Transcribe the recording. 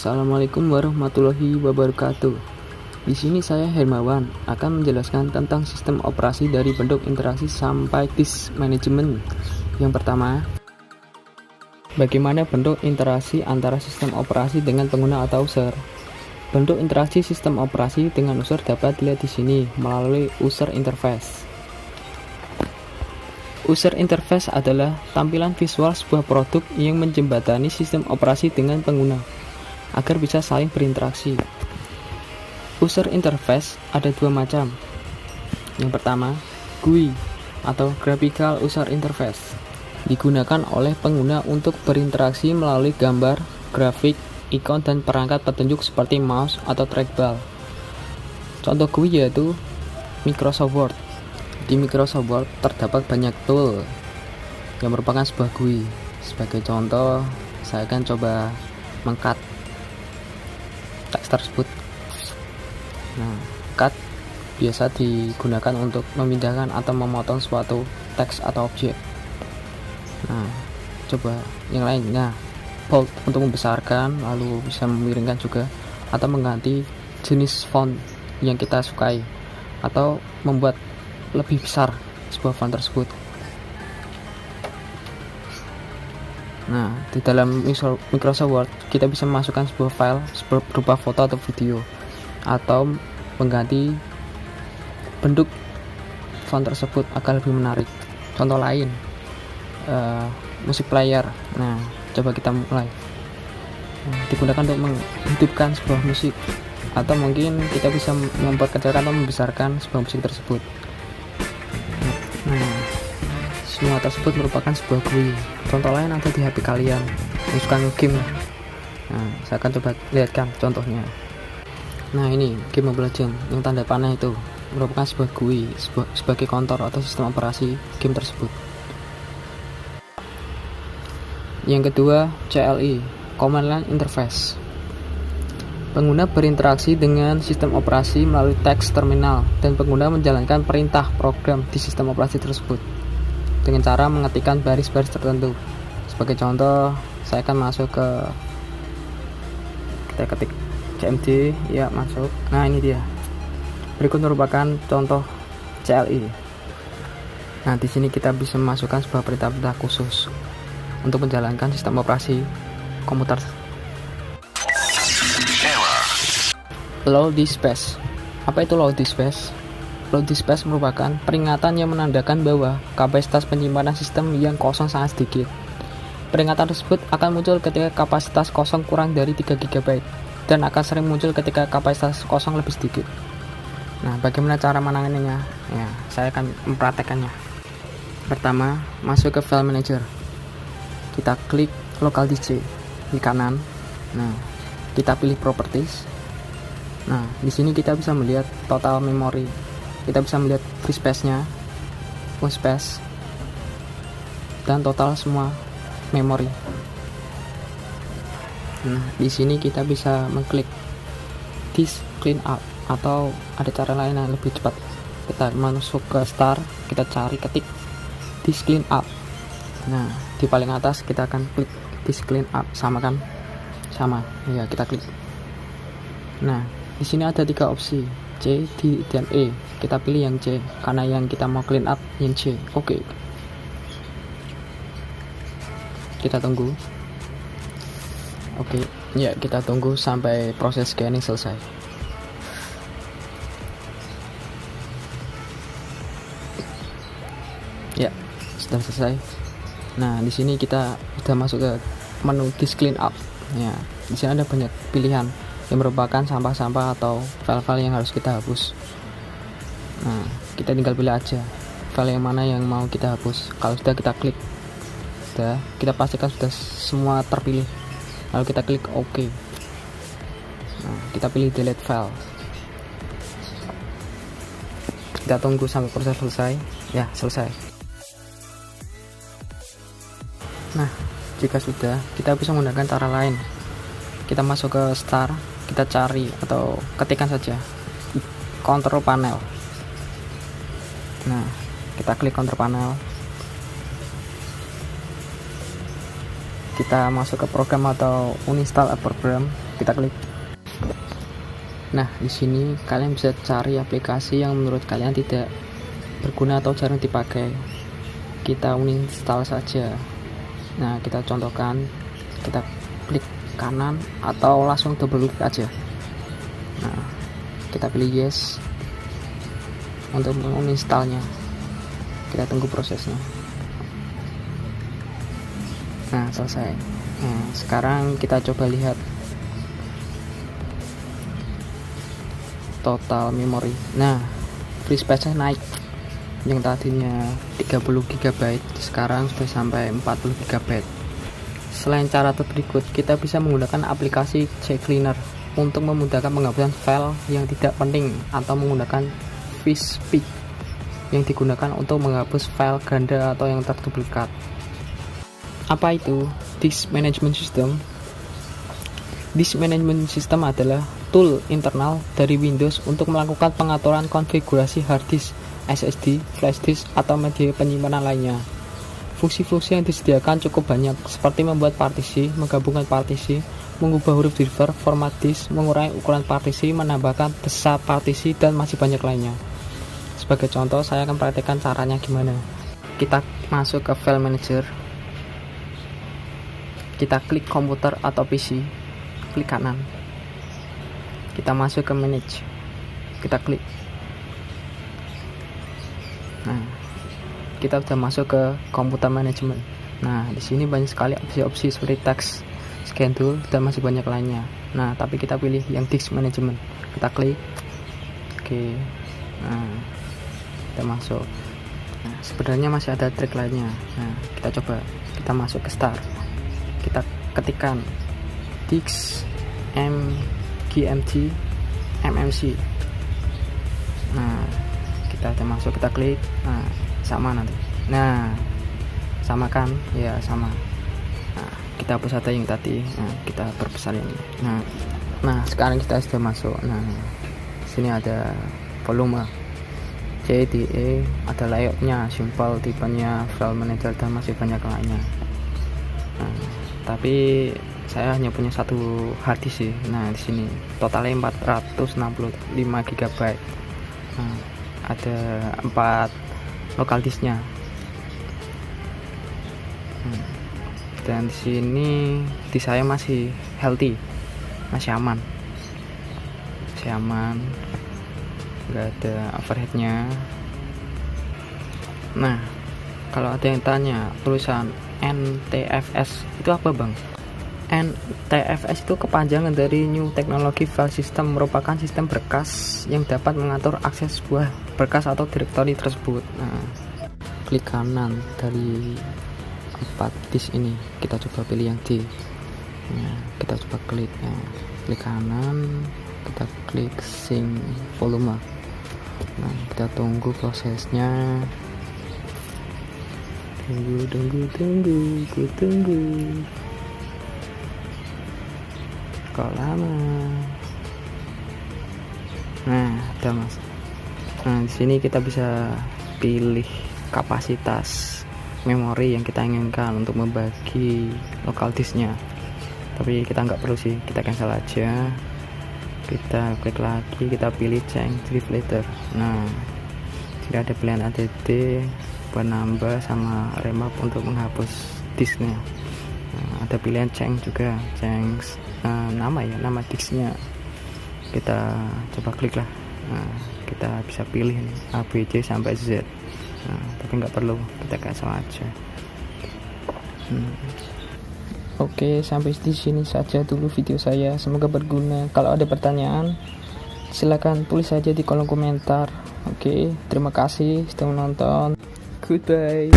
Assalamualaikum warahmatullahi wabarakatuh. Di sini saya Hermawan akan menjelaskan tentang sistem operasi dari bentuk interaksi sampai disk management. Yang pertama, bagaimana bentuk interaksi antara sistem operasi dengan pengguna atau user. Bentuk interaksi sistem operasi dengan user dapat dilihat di sini melalui user interface. User interface adalah tampilan visual sebuah produk yang menjembatani sistem operasi dengan pengguna agar bisa saling berinteraksi. User interface ada dua macam. Yang pertama, GUI atau Graphical User Interface, digunakan oleh pengguna untuk berinteraksi melalui gambar, grafik, ikon, dan perangkat petunjuk seperti mouse atau trackball. Contoh GUI yaitu Microsoft Word. Di Microsoft Word terdapat banyak tool yang merupakan sebuah GUI. Sebagai contoh, saya akan coba meng-cut teks tersebut. Nah, cut biasa digunakan untuk memindahkan atau memotong suatu teks atau objek. Nah, coba yang lainnya, bold untuk membesarkan, lalu bisa memiringkan juga, atau mengganti jenis font yang kita sukai, atau membuat lebih besar sebuah font tersebut. Nah, di dalam Microsoft Word kita bisa memasukkan sebuah file berupa foto atau video, atau mengganti bentuk font tersebut agar lebih menarik. Contoh lain, music player. Nah, coba kita mulai. Digunakan untuk menghidupkan sebuah musik, atau mungkin kita bisa memperkecilkan atau membesarkan sebuah musik tersebut. Nah, semua tersebut merupakan sebuah GUI. Contoh lain ada di HP kalian yang suka nge-game. Nah, saya akan coba lihatkan contohnya. Nah, ini game Mobile Legends yang tanda panah itu merupakan sebuah GUI sebagai kontur atau sistem operasi game tersebut. Yang kedua, CLI, Command Line Interface. Pengguna berinteraksi dengan sistem operasi melalui teks terminal, dan pengguna menjalankan perintah program di sistem operasi tersebut dengan cara mengetikkan baris-baris tertentu. Sebagai contoh, saya akan masuk ke, kita ketik CMD, ya masuk. Nah, ini dia. Berikut merupakan contoh CLI. Nah, di sini kita bisa memasukkan sebuah perintah-perintah khusus untuk menjalankan sistem operasi komputer. Load disk space. Apa itu load disk space? Load disk space merupakan peringatan yang menandakan bahwa kapasitas penyimpanan sistem yang kosong sangat sedikit. Peringatan tersebut akan muncul ketika kapasitas kosong kurang dari 3 GB dan akan sering muncul ketika kapasitas kosong lebih sedikit. Nah, bagaimana cara menanganinya? Ya, saya akan mempraktekannya. Pertama, masuk ke File Manager. Kita klik Local Disk C di kanan. Nah, kita pilih Properties. Nah, di sini kita bisa melihat total memori. Kita bisa melihat free space-nya, full space, dan total semua memori. Nah, di sini kita bisa mengklik disk clean up, atau ada cara lain yang lebih cepat. Kita masuk ke start, kita cari ketik disk clean up. Nah, di paling atas kita akan klik disk clean up, sama kan? Sama. Ya, kita klik. Nah, di sini ada 3 opsi, C, D, dan E. Kita pilih yang C karena yang kita mau clean up yang C. Oke. Kita tunggu. Oke, ya, kita tunggu sampai proses scanning selesai. Ya, sudah selesai. Nah, di sini kita sudah masuk ke menu disk clean up. Ya, di sini ada banyak pilihan yang merupakan sampah-sampah atau file-file yang harus kita hapus. Nah, kita tinggal pilih aja file yang mana yang mau kita hapus. Kalau sudah, kita klik. Sudah, kita pastikan sudah semua terpilih. Lalu kita klik OK. Nah, kita pilih delete file. Kita tunggu sampai proses selesai. Ya, selesai. Nah, jika sudah, kita bisa menggunakan cara lain. Kita masuk ke start, kita cari atau ketikkan saja control panel. Nah, kita klik control panel. Kita masuk ke program atau uninstall a program. kita klik. Nah, di sini kalian bisa cari aplikasi yang menurut kalian tidak berguna atau jarang dipakai. Kita uninstall saja. Nah, kita contohkan, kita klik kanan atau langsung double klik aja. Nah, kita pilih yes untuk menginstalnya. Kita tunggu prosesnya. Nah, selesai. Nah, sekarang kita coba lihat total memori. Nah, free space naik. Yang tadinya 30 GB sekarang sudah sampai 40 GB. Selain cara berikut, kita bisa menggunakan aplikasi CCleaner untuk memudahkan penghapusan file yang tidak penting atau menggunakan fishpick yang digunakan untuk menghapus file ganda atau yang terduplikat. Apa itu disk management system? Disk management system adalah tool internal dari Windows untuk melakukan pengaturan konfigurasi hard disk, SSD, flash disk, atau media penyimpanan lainnya. Fungsi-fungsi yang disediakan cukup banyak, seperti membuat partisi, menggabungkan partisi, mengubah huruf driver, format disk, mengurangi ukuran partisi, menambahkan besar partisi, dan masih banyak lainnya. Sebagai contoh, saya akan praktekkan caranya gimana. Kita masuk ke File Manager, kita klik komputer atau PC, klik kanan, kita masuk ke Manage, kita klik. Nah, kita sudah masuk ke komputer management. Nah, di sini banyak sekali opsi-opsi seperti text, schedule, dan masih banyak lainnya. Nah, tapi kita pilih yang disk management. Kita klik. Oke. Nah, kita masuk. Nah, sebenarnya masih ada trik lainnya. Nah, kita coba. Kita masuk ke start. Kita ketikkan disk gmt mmc. Nah, kita udah masuk, kita klik. Nah, sama nanti. Nah, sama kan? Ya, sama. Nah, kita hapus saja yang tadi. Nah, kita perbesar ini. Nah, sekarang kita sudah masuk. Nah, sini ada volume JDE, ada layoutnya, simple, tipenya, file manager, dan masih banyak lainnya. Nah, tapi saya hanya punya satu hard disk sih. Nah, di sini totalnya 465 GB. Nah, ada 4 lokal disknya. Dan di sini di saya masih healthy, masih aman, nggak ada overheadnya. Nah, kalau ada yang tanya tulisan NTFS itu apa bang? NTFS itu kepanjangan dari New Technology File System, merupakan sistem berkas yang dapat mengatur akses sebuah berkas atau direktori tersebut. Nah, klik kanan dari 4 disk ini, kita coba pilih yang D. Nah, kita coba klik. Nah, klik kanan, kita klik sync volume. Nah, kita tunggu prosesnya. Tunggu. Kok lama? Nah, udah mas. Nah, di sini kita bisa pilih kapasitas memori yang kita inginkan untuk membagi lokal disknya. Tapi kita nggak perlu sih, kita cancel aja. Kita klik lagi, kita pilih change drive letter. Nah, jika ada pilihan ADD, penambah sama remap untuk menghapus disknya. Nah, ada pilihan change juga, change nama disknya. Kita coba klik lah. Nah, kita bisa pilih nih A, B, C sampai Z. Nah, tapi nggak perlu, kita cancel aja. Oke, sampai di sini saja dulu video saya. Semoga berguna. Kalau ada pertanyaan, silakan tulis saja di kolom komentar. Oke, terima kasih sudah menonton. Goodbye.